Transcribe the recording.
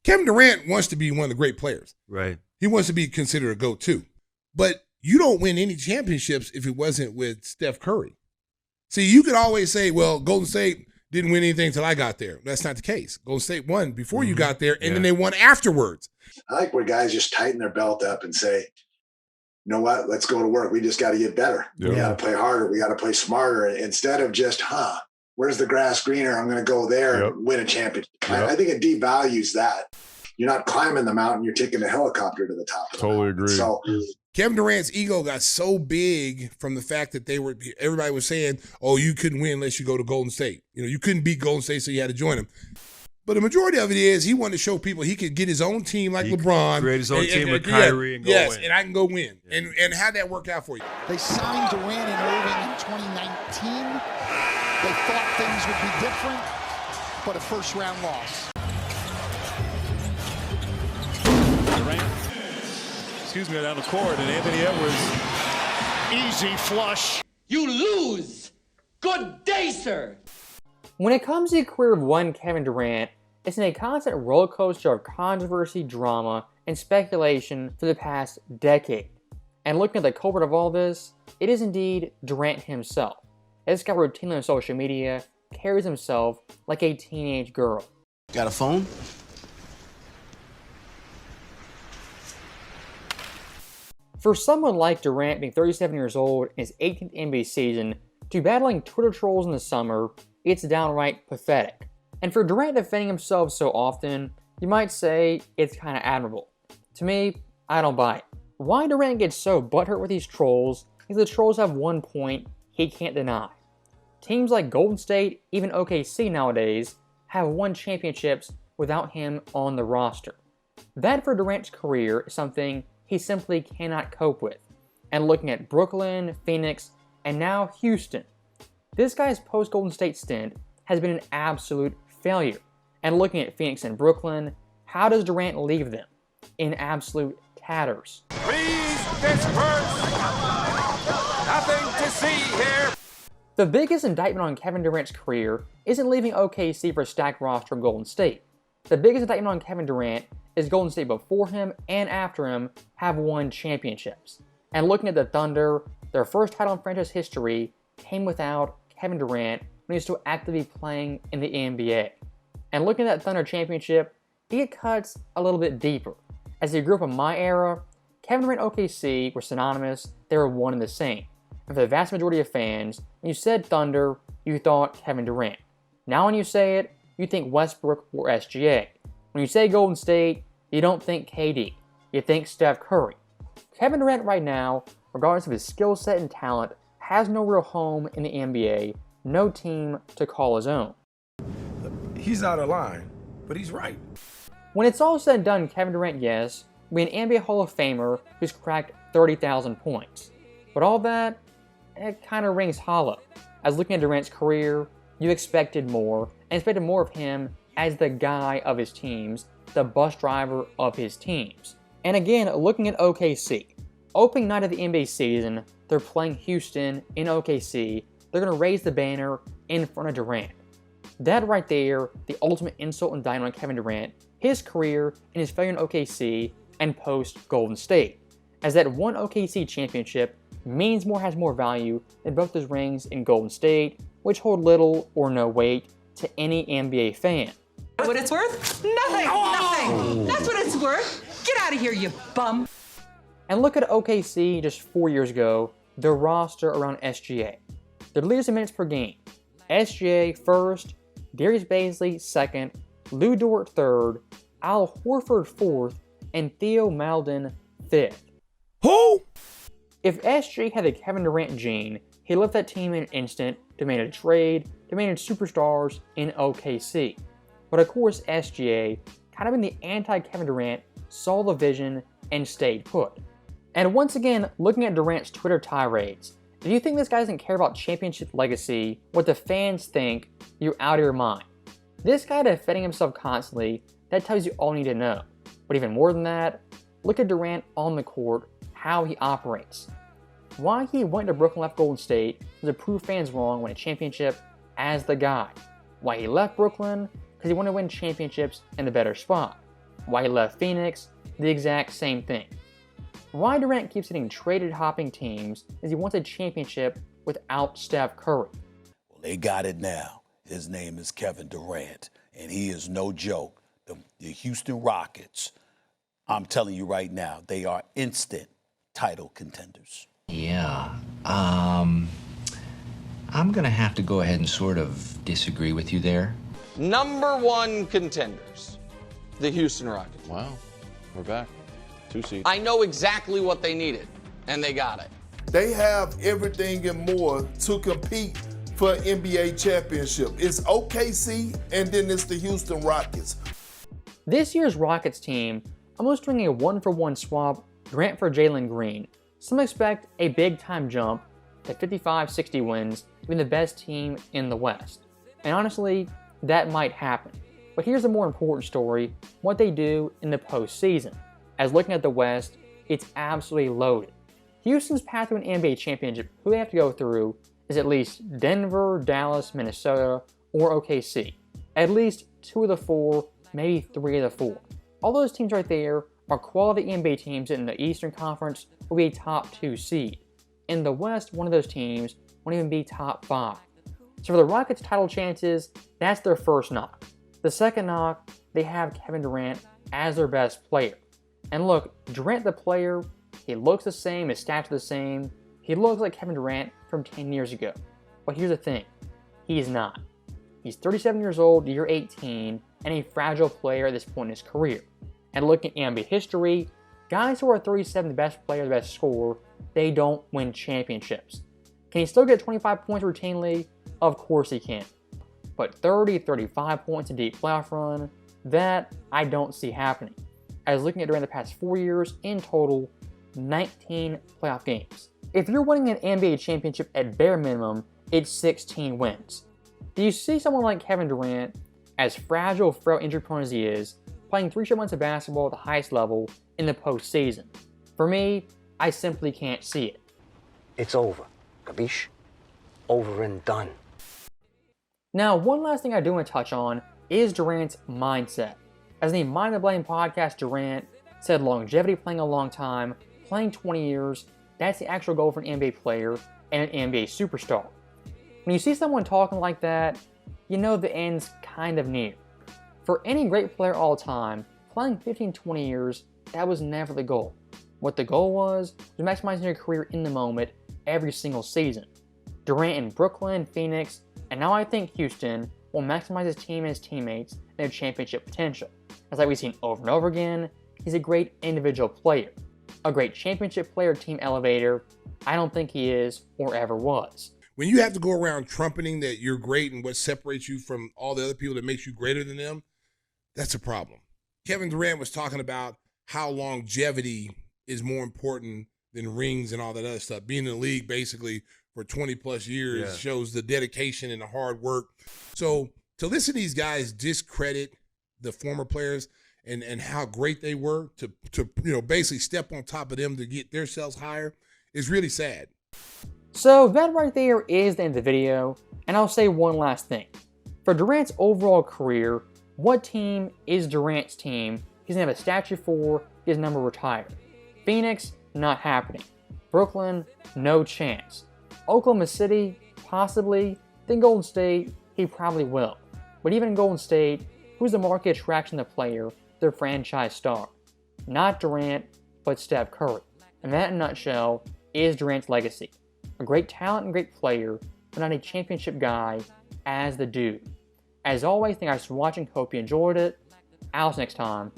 Kevin Durant wants to be one of the great players. Right. He wants to be considered a GOAT too. But you don't win any championships if it wasn't with Steph Curry. See, you could always say, well, Golden State didn't win anything until I got there. That's not the case. Golden State won before you got there, and then they won afterwards. I like where guys just tighten their belt up and say, you know what, let's go to work. We just got to get better. Yeah. We got to play harder. We got to play smarter instead of just, where's the grass greener? I'm going to go there and win a championship. I think it devalues that. You're not climbing the mountain. You're taking a helicopter to the top of the mountain. Agree. So Kevin Durant's ego got so big from the fact that everybody was saying, oh, you couldn't win unless you go to Golden State. You couldn't beat Golden State, so you had to join them. But the majority of it is he wanted to show people he could get his own team like LeBron. Create his own team with Kyrie and go win. Yes, and I can go win. Yeah. And how'd that work out for you? They signed Durant and Irving in 2019. They thought things would be different, but a first-round loss. Durant, down the court, and Anthony Edwards, easy flush. You lose. Good day, sir. When it comes to the career of one Kevin Durant, it's in a constant roller coaster of controversy, drama, and speculation for the past decade. And looking at the culprit of all this, it is indeed Durant himself. This guy routinely on social media carries himself like a teenage girl. Got a phone? For someone like Durant being 37 years old in his 18th NBA season to battling Twitter trolls in the summer, it's downright pathetic. And for Durant defending himself so often, you might say it's kind of admirable. To me, I don't buy it. Why Durant gets so butthurt with these trolls is the trolls have one point he can't deny. Teams like Golden State, even OKC nowadays, have won championships without him on the roster. That for Durant's career is something he simply cannot cope with. And looking at Brooklyn, Phoenix, and now Houston, this guy's post-Golden State stint has been an absolute failure. And looking at Phoenix and Brooklyn, how does Durant leave them? In absolute tatters. Please disperse. Nothing to see here. The biggest indictment on Kevin Durant's career isn't leaving OKC for a stacked roster of Golden State. The biggest indictment on Kevin Durant is Golden State before him and after him have won championships. And looking at the Thunder, their first title in franchise history came without Kevin Durant when he was still actively playing in the NBA. And looking at that Thunder championship, it cuts a little bit deeper. As he grew up in my era, Kevin Durant and OKC were synonymous, they were one and the same. And for the vast majority of fans, when you said Thunder, you thought Kevin Durant. Now when you say it, you think Westbrook or SGA. When you say Golden State, you don't think KD, you think Steph Curry. Kevin Durant right now, regardless of his skill set and talent, has no real home in the NBA, no team to call his own. He's out of line, but he's right. When it's all said and done, Kevin Durant, yes, will be an NBA Hall of Famer who's cracked 30,000 points. But all that, it kind of rings hollow. As looking at Durant's career, you expected more, and expected more of him as the guy of his teams, the bus driver of his teams. And again, looking at OKC, opening night of the NBA season, they're playing Houston in OKC, they're going to raise the banner in front of Durant. That right there, the ultimate insult and indictment on Kevin Durant, his career and his failure in OKC and post-Golden State. As that one OKC championship means more, has more value than both those rings in Golden State, which hold little or no weight to any NBA fan. What it's worth? Nothing! Nothing! That's what it's worth! Get out of here, you bum! And look at OKC just 4 years ago, their roster around SGA. Their leaders in minutes per game. SGA first, Darius Bazley second, Lou Dort third, Al Horford fourth, and Theo Maledon fifth. Who? If SGA had the Kevin Durant gene, he left that team in an instant, demanded a trade, demanded superstars in OKC. But of course SGA, kind of in the anti-Kevin Durant, saw the vision and stayed put. And once again, looking at Durant's Twitter tirades, if you think this guy doesn't care about championship legacy, what the fans think, you're out of your mind. This guy defending himself constantly, that tells you all you need to know. But even more than that, look at Durant on the court, how he operates. Why he went to Brooklyn, left Golden State was to prove fans wrong, win a championship as the guy. Why he left Brooklyn? Because because he wanted to win championships in a better spot. Why he left Phoenix, the exact same thing. Why Durant keeps hitting traded hopping teams is he wants a championship without Steph Curry. Well, they got it now. His name is Kevin Durant, and he is no joke. The Houston Rockets, I'm telling you right now, they are instant title contenders. Yeah, I'm going to have to go ahead and sort of disagree with you there. Number 1 contenders, the Houston Rockets. Wow, we're back. 2 seed. I know exactly what they needed, and they got it. They have everything and more to compete for an NBA championship. It's OKC, and then it's the Houston Rockets. This year's Rockets team, almost doing a 1-for-1 swap, Durant for Jalen Green. Some expect a big-time jump to 55-60 wins, being the best team in the West. And honestly, that might happen. But here's the more important story, what they do in the postseason. As looking at the West, it's absolutely loaded. Houston's path to an NBA championship, who they have to go through, is at least Denver, Dallas, Minnesota, or OKC. At least 2 of the 4, maybe 3 of the 4. All those teams right there are quality NBA teams in the Eastern Conference will be a top 2 seed. In the West, one of those teams won't even be top 5. So for the Rockets' title chances, that's their first knock. The second knock, they have Kevin Durant as their best player. And look, Durant the player, he looks the same, his stats are the same. He looks like Kevin Durant from 10 years ago. But here's the thing, he's not. He's 37 years old, year 18, and a fragile player at this point in his career. And looking at NBA history, guys who are 37 the best player, the best scorer, they don't win championships. Can he still get 25 points routinely? Of course he can. But 30, 35 points in deep playoff run, that I don't see happening. I was looking at during the past 4 years, in total, 19 playoff games. If you're winning an NBA championship at bare minimum, it's 16 wins. Do you see someone like Kevin Durant, as fragile, frail, injury-prone as he is, playing 3 straight months of basketball at the highest level in the postseason? For me, I simply can't see it. It's over. Capiche? Over and done. Now, one last thing I do want to touch on is Durant's mindset. As the Mind the Blame podcast, Durant said longevity, playing a long time, playing 20 years, that's the actual goal for an NBA player and an NBA superstar. When you see someone talking like that, you know the end's kind of near. For any great player all time, playing 15-20 years, that was never the goal. What the goal was maximizing your career in the moment every single season. Durant in Brooklyn, Phoenix, and now I think Houston will maximize his team and his teammates and their championship potential. As like we've seen over and over again, he's a great individual player. A great championship player, team elevator, I don't think he is or ever was. When you have to go around trumpeting that you're great and what separates you from all the other people that makes you greater than them, that's a problem. Kevin Durant was talking about how longevity is more important than rings and all that other stuff. Being in the league basically for 20 plus years shows the dedication and the hard work. So to listen to these guys discredit the former players and how great they were to basically step on top of them to get themselves higher is really sad. So that right there is the end of the video, and I'll say one last thing. For Durant's overall career, what team is Durant's team he's going to have a statue for, his number retired? Phoenix, not happening. Brooklyn, no chance. Oklahoma City, possibly. Then Golden State, he probably will. But even in Golden State, who's the market attraction of the player, their franchise star? Not Durant, but Steph Curry. And that, in a nutshell, is Durant's legacy. A great talent and great player, but not a championship guy as the dude. As always, thank you guys for watching. Hope you enjoyed it. I'll see you next time.